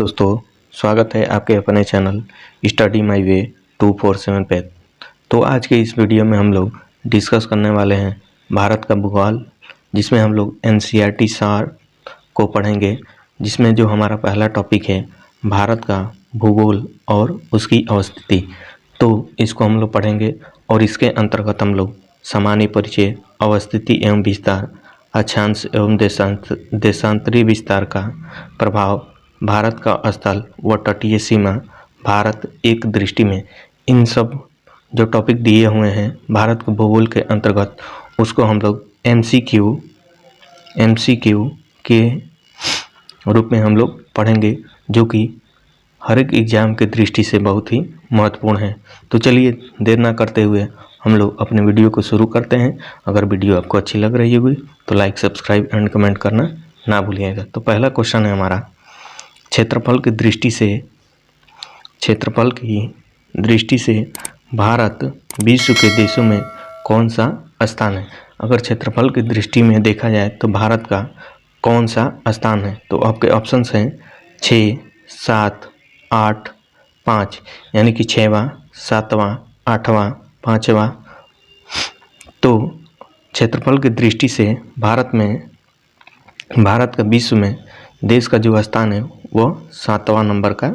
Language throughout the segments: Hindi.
दोस्तों, स्वागत है आपके अपने चैनल स्टडी माई वे 247 पे। तो आज के इस वीडियो में हम लोग डिस्कस करने वाले हैं भारत का भूगोल, जिसमें हम लोग एनसीईआरटी सार को पढ़ेंगे, जिसमें जो हमारा पहला टॉपिक है भारत का भूगोल और उसकी अवस्थिति। तो इसको हम लोग पढ़ेंगे और इसके अंतर्गत हम लोग सामान्य परिचय, अवस्थिति एवं विस्तार, अक्षांश एवं देशांतरी विस्तार का प्रभाव, भारत का स्थल व तटीय सीमा, भारत एक दृष्टि में, इन सब जो टॉपिक दिए हुए हैं भारत के भूगोल के अंतर्गत, उसको हम लोग एमसीक्यू के रूप में हम लोग पढ़ेंगे, जो कि हर एक एग्जाम के दृष्टि से बहुत ही महत्वपूर्ण है। तो चलिए देर ना करते हुए हम लोग अपने वीडियो को शुरू करते हैं। अगर वीडियो आपको अच्छी लग रही होगी तो लाइक, सब्सक्राइब एंड कमेंट करना ना भूलिएगा। तो पहला क्वेश्चन है हमारा, क्षेत्रफल की दृष्टि से भारत विश्व के देशों में कौन सा स्थान है। अगर क्षेत्रफल की दृष्टि में देखा जाए तो भारत का कौन सा स्थान है, तो आपके ऑप्शंस हैं 6, 7, 8, 5, यानी कि 6वां, 7वां, 8वां, 5वां। तो क्षेत्रफल की दृष्टि से भारत का विश्व में देश का जो स्थान है वह 7वां नंबर का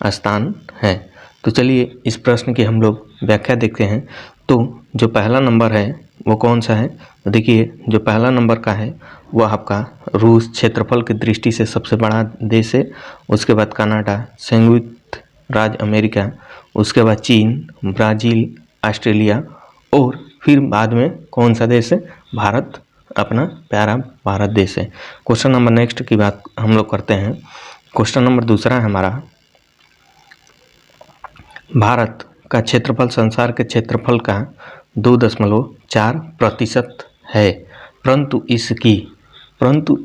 स्थान है। तो चलिए इस प्रश्न की हम लोग व्याख्या देखते हैं। तो जो पहला नंबर है वो कौन सा है, तो देखिए जो पहला नंबर का है वह आपका रूस क्षेत्रफल की दृष्टि से सबसे बड़ा देश है। उसके बाद कनाडा, संयुक्त राज्य अमेरिका, उसके बाद चीन, ब्राज़ील, ऑस्ट्रेलिया, और फिर बाद में कौन सा देश है, भारत, अपना प्यारा भारत देश है। क्वेश्चन नंबर नेक्स्ट की बात हम लोग करते हैं। क्वेश्चन नंबर दूसरा है हमारा, भारत का क्षेत्रफल संसार के क्षेत्रफल का 2.4% है, परंतु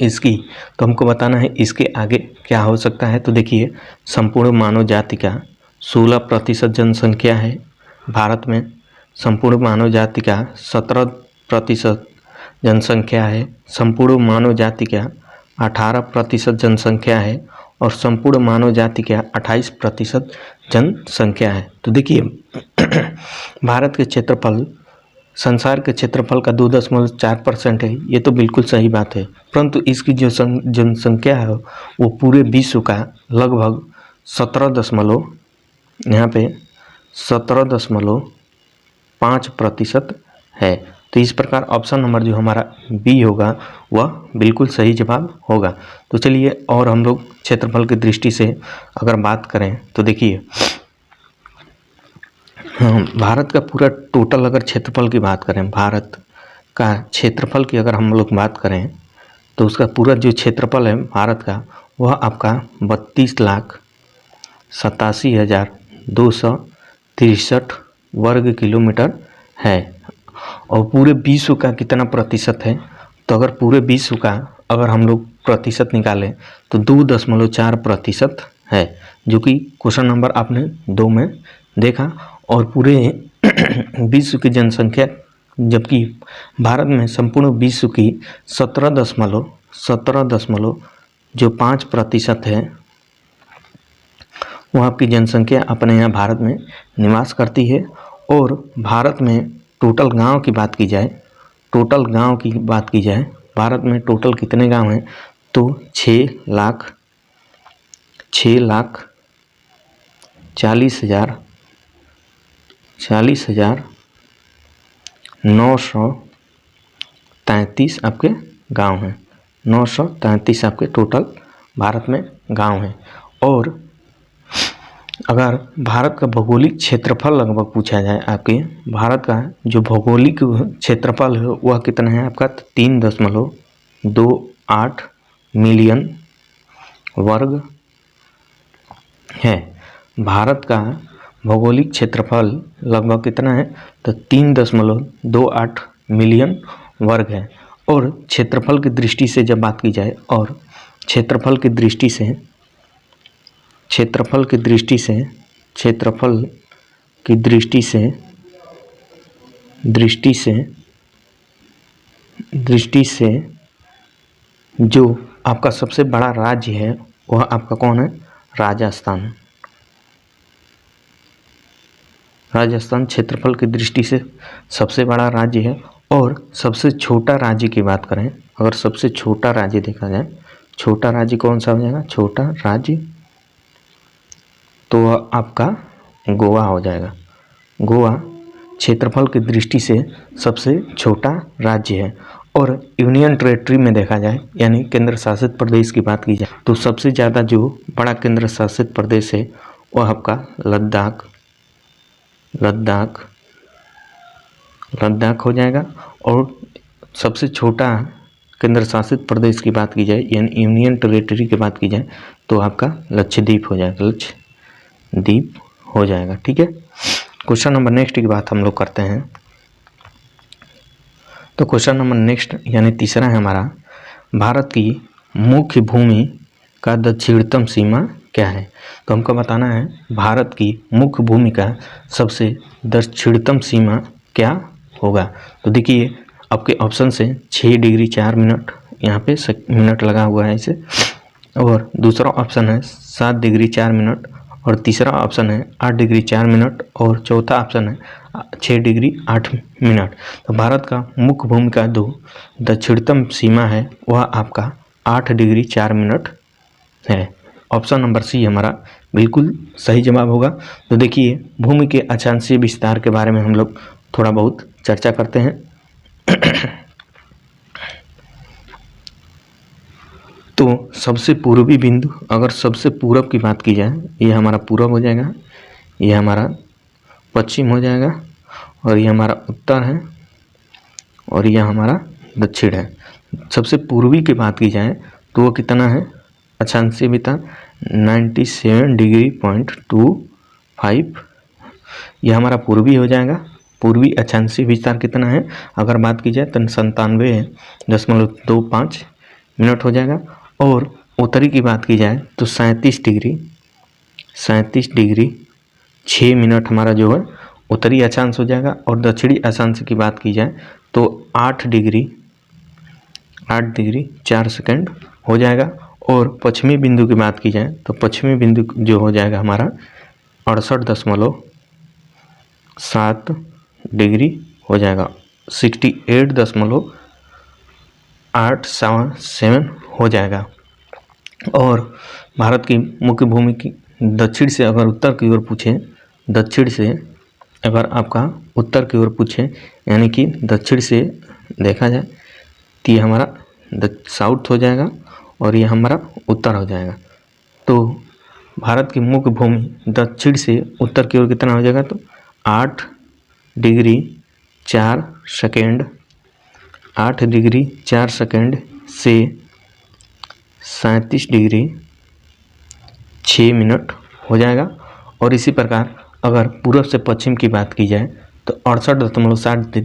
इसकी तो हमको बताना है इसके आगे क्या हो सकता है। तो देखिए संपूर्ण मानव जाति का 16% जनसंख्या है भारत में, संपूर्ण मानव जाति का 17% जनसंख्या है, संपूर्ण मानव जाति का 18% जनसंख्या है, और संपूर्ण मानव जाति का 28% जनसंख्या है। तो देखिए भारत के क्षेत्रफल संसार के क्षेत्रफल का 2.4% है, ये तो बिल्कुल सही बात है, परंतु इसकी जो जनसंख्या है वो पूरे विश्व का लगभग 17.5% है। तो इस प्रकार ऑप्शन नंबर जो हमारा बी होगा वह बिल्कुल सही जवाब होगा। तो चलिए और हम लोग क्षेत्रफल की दृष्टि से अगर बात करें तो देखिए भारत का पूरा टोटल अगर क्षेत्रफल की बात करें, भारत का क्षेत्रफल की अगर हम लोग बात करें तो उसका पूरा जो क्षेत्रफल है भारत का वह आपका 32,87,263 वर्ग किलोमीटर है। और पूरे विश्व का कितना प्रतिशत है, तो अगर पूरे विश्व का अगर हम लोग प्रतिशत निकालें तो 2.4% है, जो कि क्वेश्चन नंबर आपने 2 में देखा। और पूरे विश्व की जनसंख्या, जबकि भारत में संपूर्ण विश्व की 17.5% है, वो आपकी जनसंख्या अपने यहाँ भारत में निवास करती है। और भारत में टोटल गांव की बात की जाए, भारत में टोटल कितने गांव हैं, तो 6,40,933 आपके गांव हैं, 933 आपके टोटल भारत में गांव हैं। और अगर भारत का भौगोलिक क्षेत्रफल लगभग पूछा जाए, आपके भारत का जो भौगोलिक क्षेत्रफल है वह कितना है आपका, 3.28 मिलियन वर्ग है। भारत का भौगोलिक क्षेत्रफल लगभग कितना है, तो 3.28 मिलियन वर्ग है। और क्षेत्रफल की दृष्टि से जब बात की जाए, और क्षेत्रफल की दृष्टि से जो आपका सबसे बड़ा राज्य है वह आपका कौन है, राजस्थान। राजस्थान क्षेत्रफल की दृष्टि से सबसे बड़ा राज्य है। और सबसे छोटा राज्य की बात करें, अगर सबसे छोटा राज्य देखा जाए, छोटा राज्य कौन सा हो जाएगा? छोटा राज्य तो आपका गोवा हो जाएगा। गोवा क्षेत्रफल की दृष्टि से सबसे छोटा राज्य है। और यूनियन टेरेटरी में देखा जाए, यानी केंद्र शासित प्रदेश की बात की जाए, तो सबसे ज़्यादा जो बड़ा केंद्र शासित प्रदेश है वह आपका लद्दाख हो जाएगा। और सबसे छोटा केंद्र शासित प्रदेश की बात की जाए, यानी यूनियन टेरेटरी की बात की जाए, तो आपका लक्षद्वीप हो जाएगा, लक्षद्वीप हो जाएगा। ठीक है। क्वेश्चन नंबर नेक्स्ट की बात हम लोग करते हैं। तो क्वेश्चन नंबर नेक्स्ट यानी तीसरा है हमारा, भारत की मुख्य भूमि का दक्षिणतम सीमा क्या है? तो हमको बताना है भारत की मुख्य भूमि का सबसे दक्षिणतम सीमा क्या होगा। तो देखिए आपके ऑप्शन से 6 डिग्री 4 मिनट, यहाँ पे मिनट लगा हुआ है इसे, और दूसरा ऑप्शन है 7 डिग्री 4 मिनट, और तीसरा ऑप्शन है 8 डिग्री 4 मिनट, और चौथा ऑप्शन है 6 डिग्री 8 मिनट। तो भारत का मुख्य भूमि का जो दक्षिणतम सीमा है वह आपका 8 डिग्री 4 मिनट है। ऑप्शन नंबर सी हमारा बिल्कुल सही जवाब होगा। तो देखिए भूमि के अक्षांशीय विस्तार के बारे में हम लोग थोड़ा बहुत चर्चा करते हैं। तो सबसे पूर्वी बिंदु, अगर सबसे पूरब की बात की जाए, ये हमारा पूरब हो जाएगा, ये हमारा पश्चिम हो जाएगा, और ये हमारा उत्तर है, और यह हमारा दक्षिण है। सबसे पूर्वी की बात की जाए तो वो कितना है? अक्षांशीय विस्तार 97 डिग्री 0.25, यह हमारा पूर्वी हो जाएगा। पूर्वी अक्षांशीय विस्तार कितना है अगर बात की जाए तो 97.25 मिनट हो जाएगा। और उत्तरी की बात की जाए तो 37 डिग्री 6 मिनट हमारा जो है उत्तरी अक्षांश हो जाएगा। और दक्षिणी अक्षांश की बात की जाए तो 8 डिग्री 4 सेकंड हो जाएगा। और पश्चिमी बिंदु की बात की जाए तो पश्चिमी बिंदु जो हो जाएगा हमारा 68.7 डिग्री हो जाएगा, 68.877 हो जाएगा। और भारत की मुख्य भूमि की दक्षिण से अगर उत्तर की ओर पूछें, दक्षिण से अगर आपका उत्तर की ओर पूछें, यानी कि दक्षिण से देखा जाए तो ये हमारा साउथ हो जाएगा और ये हमारा उत्तर हो जाएगा। तो भारत की मुख्य भूमि दक्षिण से उत्तर की ओर कितना हो जाएगा? तो 8 डिग्री 4 सेकेंड, 8 डिग्री 4 सेकेंड से 37 डिग्री 6 मिनट हो जाएगा। और इसी प्रकार अगर पूर्व से पश्चिम की बात की जाए तो 68.7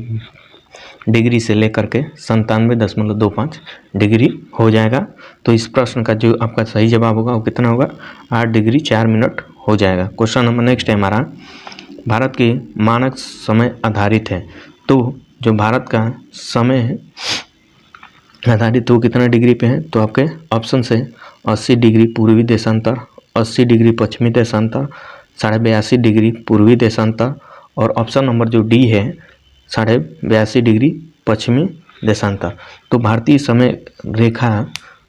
डिग्री से लेकर के 97.25 डिग्री हो जाएगा। तो इस प्रश्न का जो आपका सही जवाब होगा वो कितना होगा? 8 डिग्री 4 मिनट हो जाएगा। क्वेश्चन नंबर नेक्स्ट है हमारा, भारत के मानक समय आधारित है। तो जो भारत का समय है आधारित वो कितना डिग्री पे है? तो आपके ऑप्शन से 80 डिग्री पूर्वी देशांतर, 80 डिग्री पश्चिमी देशांतर, 82.5 डिग्री पूर्वी देशांतर, और ऑप्शन नंबर जो डी है 82.5 डिग्री पश्चिमी देशांतर। तो भारतीय समय रेखा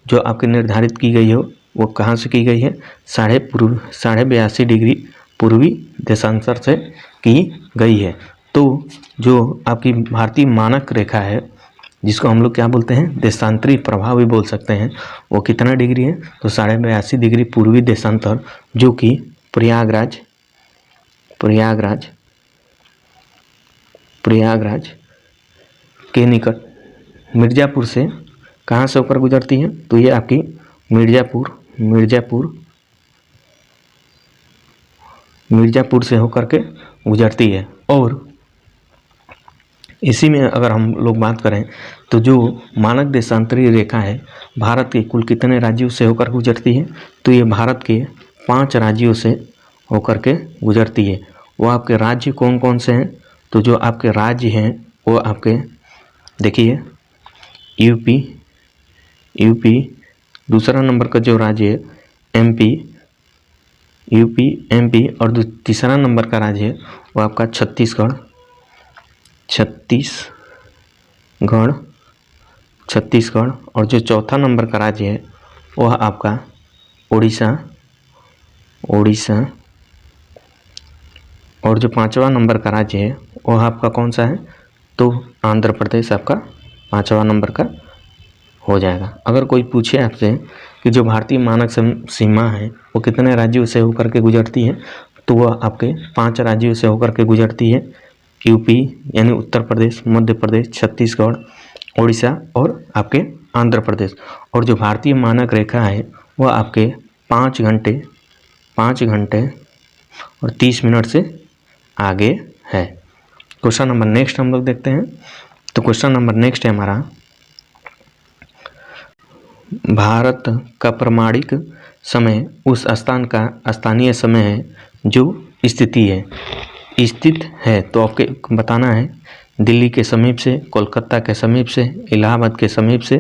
जो आपके निर्धारित की गई हो वो कहाँ से की गई है? 82.5 डिग्री पूर्वी देशांतर से की गई है। तो जो आपकी भारतीय मानक रेखा है जिसको हम लोग क्या बोलते हैं? देशांतरी प्रभाव भी बोल सकते हैं, वो कितना डिग्री है? तो 82.5 डिग्री पूर्वी देशांतर, जो कि प्रयागराज के निकट मिर्ज़ापुर से कहाँ से होकर गुजरती है? तो ये आपकी मिर्ज़ापुर से होकर के गुजरती है। और इसी में अगर हम लोग बात करें तो जो मानक देशांतरी रेखा है भारत के कुल कितने राज्यों से होकर गुजरती है? तो ये भारत के 5 राज्यों से होकर के गुजरती है। वो आपके राज्य कौन कौन से हैं? तो जो आपके राज्य हैं वो आपके देखिए यूपी, दूसरा नंबर का जो राज्य है एमपी, यूपी, एमपी और जो तीसरा नंबर का राज्य है वो आपका छत्तीसगढ़, छत्तीसगढ़ और जो चौथा नंबर का राज्य है वह आपका उड़ीसा और जो पांचवा नंबर का राज्य है वह आपका कौन सा है, तो आंध्र प्रदेश आपका पांचवा नंबर का हो जाएगा। अगर कोई पूछे आपसे कि जो भारतीय मानक सीमा है वो कितने राज्यों से होकर के गुजरती है, तो वह आपके 5 राज्यों से होकर के गुजरती है। यूपी यानी उत्तर प्रदेश, मध्य प्रदेश, छत्तीसगढ़, उड़ीसा और आपके आंध्र प्रदेश। और जो भारतीय मानक रेखा है वह आपके 5 घंटे और 30 मिनट से आगे है। क्वेश्चन नंबर नेक्स्ट हम लोग देखते हैं। तो क्वेश्चन नंबर नेक्स्ट है हमारा, भारत का प्रमाणिक समय उस स्थान का स्थानीय समय है जो स्थित है। तो आपको बताना है दिल्ली के समीप से, कोलकाता के समीप से, इलाहाबाद के समीप से,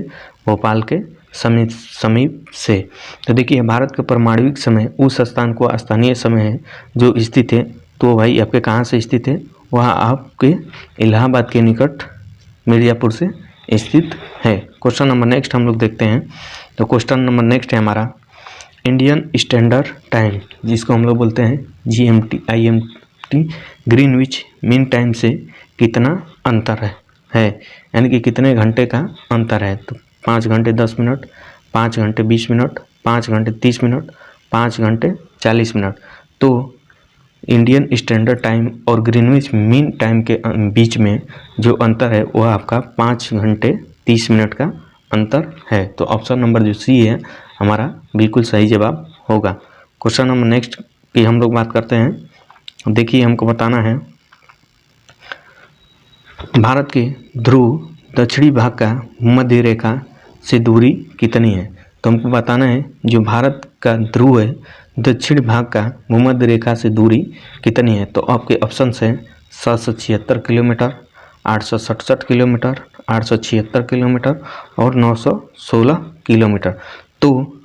भोपाल के समीप से। तो देखिए भारत का प्रमाणिक समय उस स्थान को स्थानीय समय है जो स्थित है। तो भाई आपके कहाँ से स्थित है, वह आपके इलाहाबाद के निकट मिर्ज़ापुर से स्थित है। क्वेश्चन नंबर नेक्स्ट हम लोग देखते हैं। तो क्वेश्चन नंबर नेक्स्ट है हमारा, इंडियन स्टैंडर्ड टाइम जिसको हम लोग बोलते हैं GMT IMT Greenwich mean time से कितना अंतर है, यानी कि कितने घंटे का अंतर है। तो 5 घंटे 10 मिनट, 5 घंटे 20 मिनट, 5 घंटे 30 मिनट, 5 घंटे 40 मिनट। तो इंडियन स्टैंडर्ड टाइम और ग्रीनविच मीन टाइम के बीच में जो अंतर है वह आपका 5 घंटे 30 मिनट का अंतर है। तो ऑप्शन नंबर जो सी है हमारा बिल्कुल सही जवाब होगा। क्वेश्चन नंबर नेक्स्ट की हम लोग बात करते हैं। देखिए हमको बताना है भारत के ध्रुव दक्षिणी भाग का भूमध्य रेखा से दूरी कितनी है। तो हमको बताना है जो भारत का ध्रुव है दक्षिण भाग का भूमध्य रेखा से दूरी कितनी है। तो आपके ऑप्शन है 776 किलोमीटर, 867 किलोमीटर, 876 किलोमीटर और 916 किलोमीटर। तो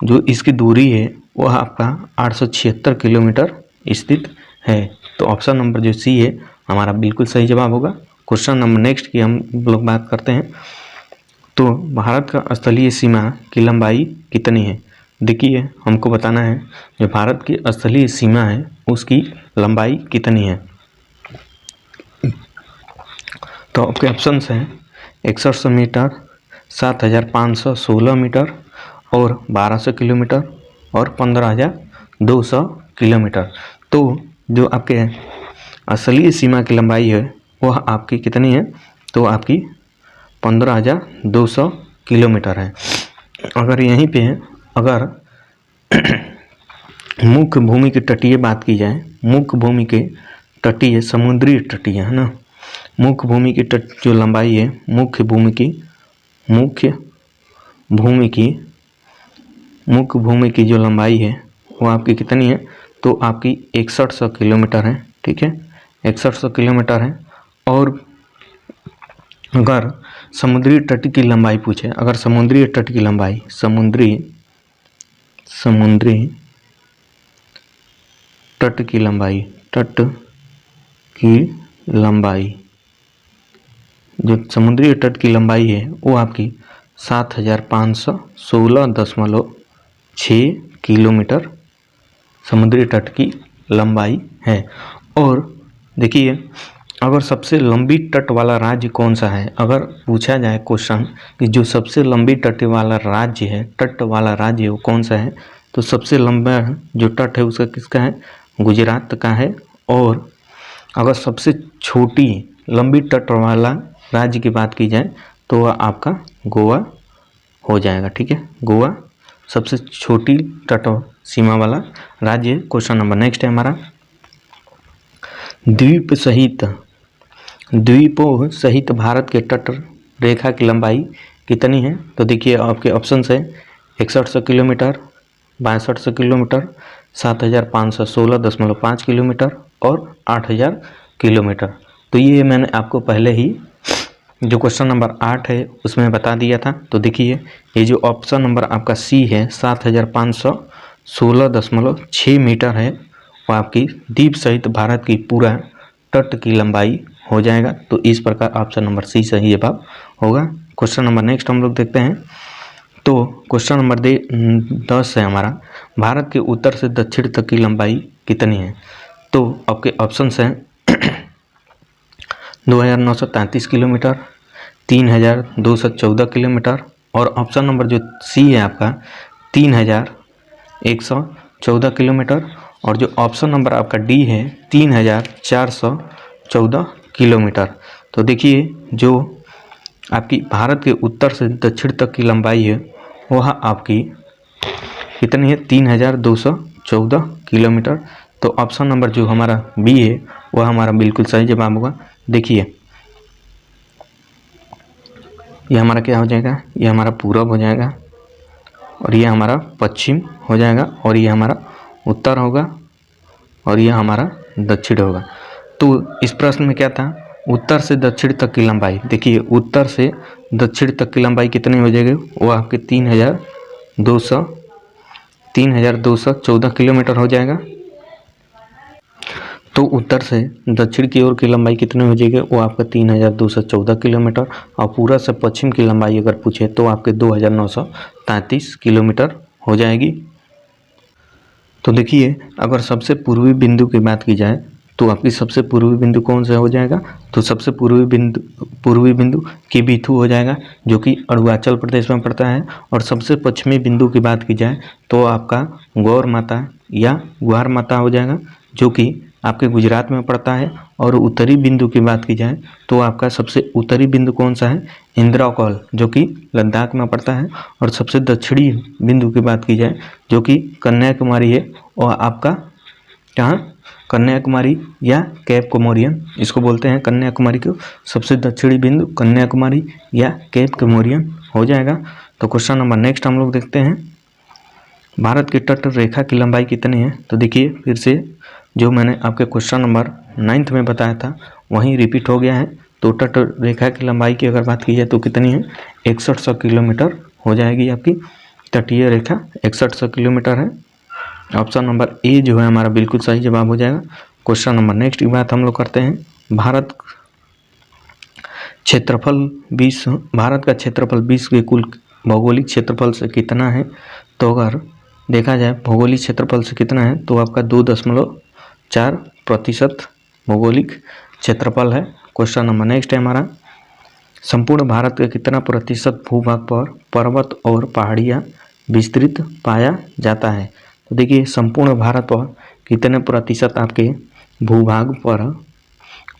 जो इसकी दूरी है वह आपका 876 किलोमीटर स्थित है। तो ऑप्शन नंबर जो सी है हमारा बिल्कुल सही जवाब होगा। क्वेश्चन नंबर नेक्स्ट की हम लोग बात करते हैं। तो भारत का स्थलीय सीमा की लंबाई कितनी है। देखिए हमको बताना है जो भारत की स्थलीय सीमा है उसकी लंबाई कितनी है। तो आपके ऑप्शंस हैं 6100 मीटर, 7516 मीटर और 1200 किलोमीटर और 15200 किलोमीटर। तो जो आपके स्थलीय सीमा की लंबाई है वह आपकी कितनी है, तो आपकी 15200 किलोमीटर है। अगर यहीं पे अगर मुख्य भूमि की तटीय बात की जाए, मुख्य भूमि के तटीय समुद्री तटीय है ना, मुख्य भूमि की जो लंबाई है मुख्य भूमि की जो लंबाई है वो आपकी कितनी है, तो आपकी 6100 किलोमीटर है। ठीक है, 6100 किलोमीटर है। और अगर समुद्री तट की लंबाई पूछे, अगर समुद्री तट की लंबाई समुद्री तट की लंबाई जो समुद्री तट की लंबाई है वो आपकी 7516.6 किलोमीटर समुद्री तट की लंबाई है। और देखिए अगर सबसे लंबी तट वाला राज्य कौन सा है, अगर पूछा जाए क्वेश्चन कि जो सबसे लंबी तट वाला राज्य है वो कौन सा है, तो सबसे लंबा जो तट है उसका किसका है, गुजरात का है। और अगर सबसे छोटी लंबी तट वाला राज्य की बात की जाए तो वह आपका गोवा हो जाएगा। ठीक है, गोवा सबसे छोटी तट सीमा वाला राज्य। क्वेश्चन नंबर नेक्स्ट है हमारा, द्वीपों सहित भारत के तट रेखा की लंबाई कितनी है। तो देखिए आपके ऑप्शंस है 6100 किलोमीटर, 6200 किलोमीटर, 7516.5 किलोमीटर और 8000 किलोमीटर। तो ये मैंने आपको पहले ही जो क्वेश्चन नंबर 8 है उसमें बता दिया था। तो देखिए ये जो ऑप्शन नंबर आपका सी है 16.6 मीटर है वो आपकी द्वीप सहित भारत की पूरा तट की लंबाई हो जाएगा। तो इस प्रकार ऑप्शन नंबर सी सही जवाब होगा। क्वेश्चन नंबर नेक्स्ट हम लोग देखते हैं। तो क्वेश्चन नंबर 10 है हमारा, भारत के उत्तर से दक्षिण तक की लंबाई कितनी है? तो आपके ऑप्शंस हैं 2933 किलोमीटर, 3214 किलोमीटर और ऑप्शन नंबर जो सी है आपका 3114 किलोमीटर और जो ऑप्शन नंबर आपका डी है 3414 किलोमीटर। तो देखिए जो आपकी भारत के उत्तर से दक्षिण तक की लंबाई है वह आपकी कितनी है? 3214 किलोमीटर। तो ऑप्शन नंबर जो हमारा बी है वह हमारा बिल्कुल सही जवाब होगा। देखिए ये हमारा क्या हो जाएगा? ये हमारा पूरब हो जाएगा और ये हमारा पश्चिम हो जाएगा और ये हमारा उत्तर होगा और ये हमारा दक्षिण होगा। तो इस प्रश्न में क्या था? उत्तर से दक्षिण तक की लंबाई। देखिए उत्तर से दक्षिण तक की लंबाई कितनी हो जाएगी? वो आपके 3214 किलोमीटर हो जाएगा। तो उत्तर से दक्षिण की ओर की लंबाई कितनी हो जाएगी? वो आपका 3214 किलोमीटर और पूरा से पश्चिम की लंबाई अगर पूछे तो आपके 2933 किलोमीटर हो जाएगी। तो देखिए अगर सबसे पूर्वी बिंदु की बात की जाए तो आपकी सबसे पूर्वी बिंदु कौन सा हो जाएगा? तो सबसे पूर्वी बिंदु केबिथु हो जाएगा जो कि अरुणाचल प्रदेश में पड़ता है। और सबसे पश्चिमी बिंदु की बात की जाए तो आपका गौर माता या ग्वार माता हो जाएगा जो कि आपके गुजरात में पड़ता है। और उत्तरी बिंदु की बात की जाए तो आपका सबसे उत्तरी बिंदु कौन सा है? इंद्राकौल जो कि लद्दाख में पड़ता है। और सबसे दक्षिणी बिंदु की बात की जाए जो कि कन्याकुमारी है और आपका कहाँ? कन्याकुमारी या केप कोमोरियन इसको बोलते हैं। कन्याकुमारी को सबसे दक्षिणी बिंदु कन्याकुमारी या केप कोमोरियन हो जाएगा। तो क्वेश्चन नंबर नेक्स्ट हम लोग देखते हैं, भारत की तट रेखा की लंबाई कितनी है? तो देखिए फिर से जो मैंने आपके क्वेश्चन नंबर 9 में बताया था वहीं रिपीट हो गया है। तो तट रेखा की लंबाई की अगर बात की जाए तो कितनी है? 6100 किलोमीटर हो जाएगी आपकी तटीय रेखा 6100 किलोमीटर है। ऑप्शन नंबर ए जो है हमारा बिल्कुल सही जवाब हो जाएगा। क्वेश्चन नंबर नेक्स्ट की बात हम लोग करते हैं, भारत का क्षेत्रफल विश्व के कुल भौगोलिक क्षेत्रफल से कितना है? तो अगर देखा जाए भौगोलिक क्षेत्रफल से कितना है तो आपका 2.4% भौगोलिक क्षेत्रफल है। क्वेश्चन नंबर नेक्स्ट है हमारा, संपूर्ण भारत का कितना प्रतिशत भूभाग पर पर्वत और पहाड़ियाँ विस्तृत पाया जाता है? तो देखिए संपूर्ण भारत पर कितने प्रतिशत आपके भूभाग पर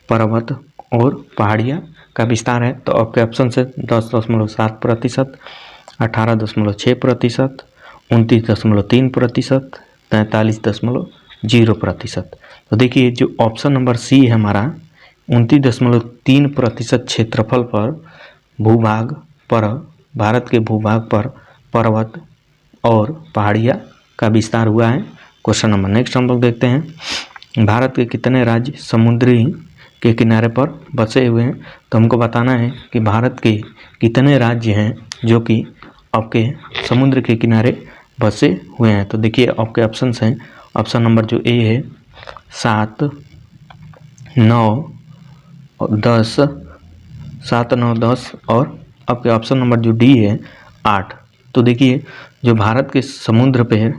पर्वत और पहाड़ियाँ का विस्तार है? तो आपके ऑप्शन से 10.7%, 18.6%, 29.3%, 43.0%। तो देखिए जो ऑप्शन नंबर सी है हमारा 29.3% क्षेत्रफल पर भूभाग पर भारत के भूभाग पर पर्वत और पहाड़ियाँ का विस्तार हुआ है। क्वेश्चन नंबर नेक्स्ट हम लोग देखते हैं, भारत के कितने राज्य समुद्री के किनारे पर बसे हुए हैं? तो हमको बताना है कि भारत के कितने राज्य हैं जो कि आपके समुद्र के किनारे बसे हुए हैं। तो देखिए आपके ऑप्शंस हैं, ऑप्शन नंबर जो ए है 7, 9 और 10, 7, 9, 10 और आपके ऑप्शन नंबर जो डी है 8। तो देखिए जो भारत के समुद्र पे है,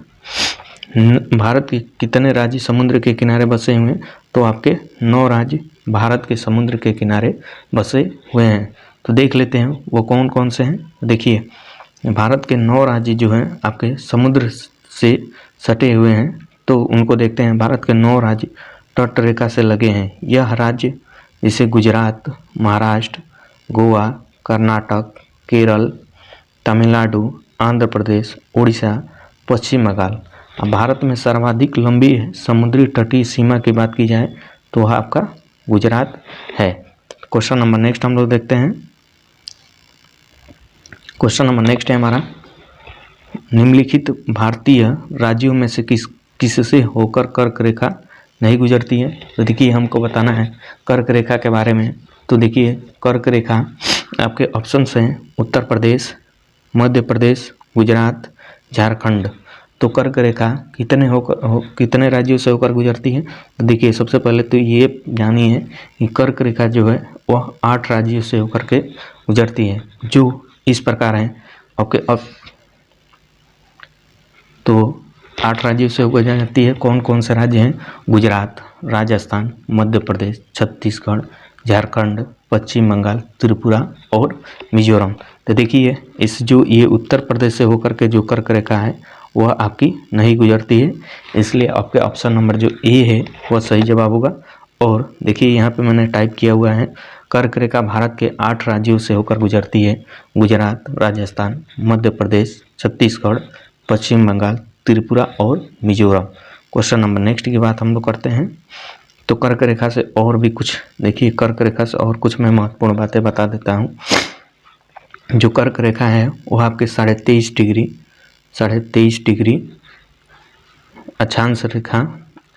भारत के कितने राज्य समुद्र के किनारे बसे हुए हैं? तो आपके 9 राज्य भारत के समुद्र के किनारे बसे हुए हैं। तो देख लेते हैं वो कौन कौन से हैं। देखिए भारत के 9 राज्य जो हैं आपके समुद्र से सटे हुए हैं, तो उनको देखते हैं। भारत के 9 राज्य तट रेखा से लगे हैं। यह राज्य जैसे गुजरात, महाराष्ट्र, गोवा, कर्नाटक, केरल, तमिलनाडु, आंध्र प्रदेश, उड़ीसा, पश्चिम बंगाल। अब भारत में सर्वाधिक लंबी समुद्री तटीय सीमा की बात की जाए तो वह आपका गुजरात है। क्वेश्चन नंबर नेक्स्ट हम लोग देखते हैं, क्वेश्चन नंबर नेक्स्ट है हमारा, निम्नलिखित भारतीय राज्यों में से किससे होकर कर्क रेखा नहीं गुजरती है? तो देखिए हमको बताना है कर्क रेखा के बारे में। तो देखिए कर्क रेखा आपके ऑप्शंस हैं उत्तर प्रदेश, मध्य प्रदेश, गुजरात, झारखंड। तो कर्क रेखा कितने राज्यों से होकर गुजरती है? तो देखिए सबसे पहले तो ये जानिए कि कर्क रेखा जो है वह 8 राज्यों से होकर के गुजरती है, जो इस प्रकार है ओके। अब तो 8 राज्यों से होकर जाती है। कौन कौन से राज्य हैं? गुजरात, राजस्थान, मध्य प्रदेश, छत्तीसगढ़, झारखंड, पश्चिम बंगाल, त्रिपुरा और मिजोरम। तो देखिए इस जो ये उत्तर प्रदेश से होकर के जो कर्क रेखा है वह आपकी नहीं गुजरती है, इसलिए आपके ऑप्शन नंबर जो ए है वह सही जवाब होगा। और देखिए यहाँ पे मैंने टाइप किया हुआ है कर्क रेखा भारत के 8 राज्यों से होकर गुजरती है, गुजरात, राजस्थान, मध्य प्रदेश, छत्तीसगढ़, पश्चिम बंगाल, त्रिपुरा और मिजोरम। क्वेश्चन नंबर नेक्स्ट की बात हम लोग करते हैं। तो कर्क रेखा से और भी कुछ देखिए, कर्क रेखा से और कुछ मैं महत्वपूर्ण बातें बता देता हूँ। जो कर्क रेखा है वह आपके 23.5 डिग्री अक्षांश रेखा,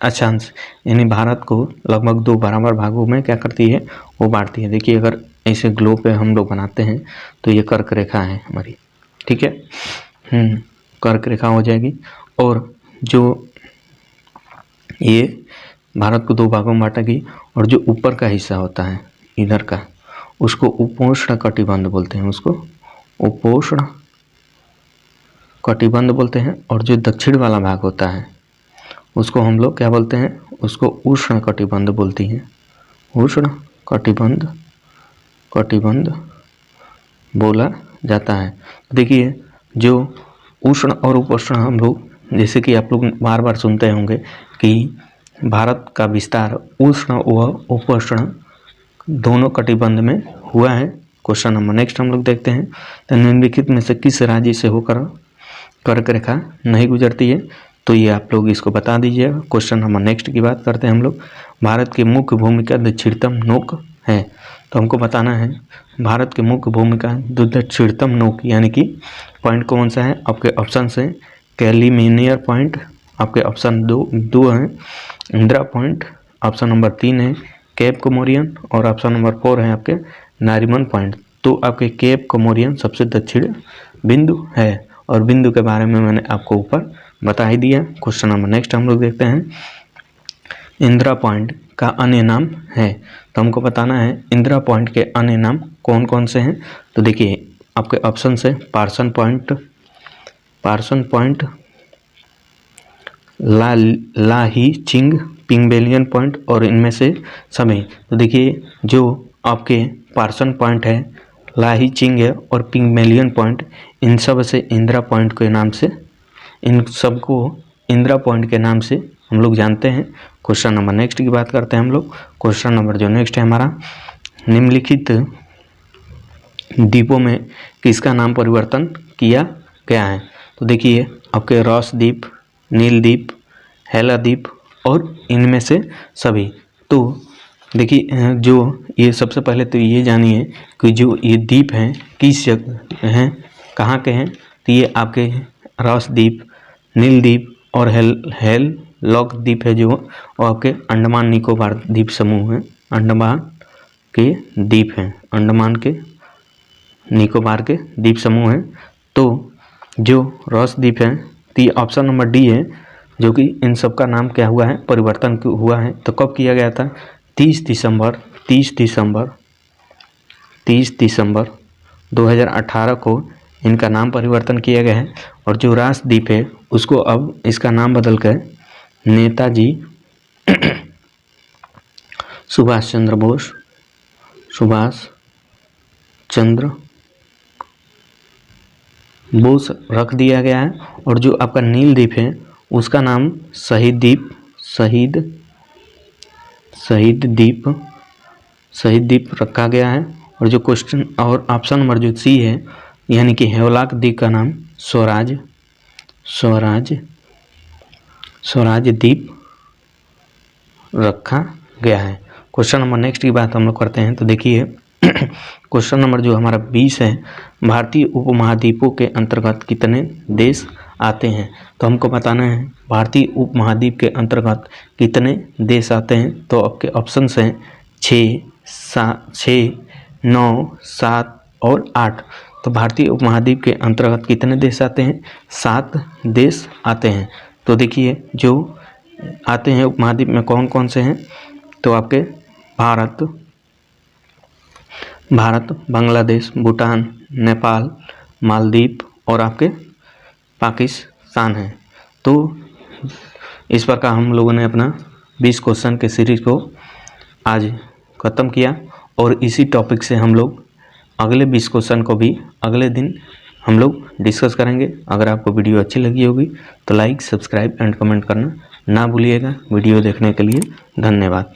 अक्षांश यानी भारत को लगभग 2 बराबर भागों में क्या करती है, वो बांटती है। देखिए अगर ऐसे ग्लोब पे हम लोग बनाते हैं तो ये कर्क रेखा है हमारी, ठीक है। कर्क रेखा हो जाएगी। और जो ये भारत को 2 भागों में बांटेगी, और जो ऊपर का हिस्सा होता है इधर का उसको उपोष्ण कटिबंध बोलते हैं, उसको उपोष्ण कटिबंध बोलते हैं। और जो दक्षिण वाला भाग होता है उसको हम लोग क्या बोलते हैं, उसको उष्ण कटिबंध बोलती हैं, उष्ण कटिबंध बोला जाता है। देखिए जो उष्ण और उपोष्ण हम लोग, जैसे कि आप लोग बार बार सुनते होंगे कि भारत का विस्तार उष्ण व उपोष्ण दोनों कटिबंध में हुआ है। क्वेश्चन नंबर नेक्स्ट हम लोग देखते हैं। तो निम्नलिखित में से किस राज्य से होकर कर्क रेखा नहीं गुजरती है? तो ये आप लोग इसको बता दीजिएगा। क्वेश्चन नंबर नेक्स्ट की बात करते हैं हम लोग। भारत की मुख्य भूमिका दक्षिणतम नोक है, तो हमको बताना है भारत की मुख्य भूमिका दक्षिणतम नोक यानी कि पॉइंट कौन सा है? आपके ऑप्शन है कैलिमिनियर पॉइंट, आपके ऑप्शन दो हैं इंदिरा पॉइंट, ऑप्शन नंबर 3 है केप कोमोरियन और ऑप्शन नंबर 4 है आपके नारिमन पॉइंट। तो आपके केप कोमोरियन सबसे दक्षिण बिंदु है, और बिंदु के बारे में मैंने आपको ऊपर बता ही दिया। क्वेश्चन नंबर नेक्स्ट हम लोग देखते हैं। इंदिरा पॉइंट का अन्य नाम है, तो हमको बताना है इंदिरा पॉइंट के अन्य नाम कौन कौन से हैं। तो देखिए आपके ऑप्शन से पार्सन पॉइंट, लाही चिंग, पिंगबेलियन पॉइंट और इनमें से सभी। तो देखिए जो आपके पार्सन पॉइंट है, लाही चिंग है और पिंगबेलियन पॉइंट, इन सब से इंदिरा पॉइंट के नाम से, इन सबको इंदिरा पॉइंट के नाम से हम लोग जानते हैं। क्वेश्चन नंबर नेक्स्ट की बात करते हैं हम लोग। क्वेश्चन नंबर जो नेक्स्ट है हमारा, निम्नलिखित द्वीपों में किसका नाम परिवर्तन किया गया है? तो देखिए आपके रॉस द्वीप, नील द्वीप, हेला द्वीप और इनमें से सभी। तो देखिए जो ये सबसे पहले तो ये जानिए कि जो ये द्वीप हैं किस जगह हैं, कहाँ के हैं। तो ये आपके रॉस द्वीप, नील द्वीप और हेल लॉक द्वीप है जो और आपके अंडमान निकोबार द्वीप समूह है, अंडमान के द्वीप हैं, अंडमान के निकोबार के द्वीप समूह हैं। तो जो रॉस द्वीप है, तो ये ऑप्शन नंबर डी है, जो कि इन सब का नाम क्या हुआ है, परिवर्तन हुआ है। तो कब किया गया था? 30 दिसंबर 2018 को इनका नाम परिवर्तन किया गया है। और जो रास द्वीप है उसको अब इसका नाम बदल कर नेताजी सुभाष चंद्र बोस रख दिया गया है। और जो आपका नील द्वीप है उसका नाम शहीद द्वीप रखा गया है। और जो क्वेश्चन और ऑप्शन नंबर जो सी है यानी कि हेवलाक द्वीप का नाम स्वराज द्वीप रखा गया है। क्वेश्चन नंबर नेक्स्ट की बात हम लोग करते हैं। तो देखिए क्वेश्चन नंबर जो हमारा 20 है, भारतीय उपमहाद्वीपों के अंतर्गत कितने देश आते हैं? तो हमको बताना है भारतीय उपमहाद्वीप के अंतर्गत कितने देश आते हैं। तो आपके ऑप्शन हैं 6, 9, 7 और 8। तो भारतीय उपमहाद्वीप के अंतर्गत कितने देश आते हैं? 7 देश आते हैं। तो देखिए जो आते हैं उपमहाद्वीप में कौन कौन से हैं, तो आपके भारत, बांग्लादेश, भूटान, नेपाल, मालदीव और आपके पाकिस्तान हैं। तो इस प्रकार हम लोगों ने अपना 20 क्वेश्चन के सीरीज को आज ख़त्म किया और इसी टॉपिक से हम लोग अगले 20 क्वेश्चन को भी अगले दिन हम लोग डिस्कस करेंगे। अगर आपको वीडियो अच्छी लगी होगी तो लाइक, सब्सक्राइब एंड कमेंट करना ना भूलिएगा। वीडियो देखने के लिए धन्यवाद।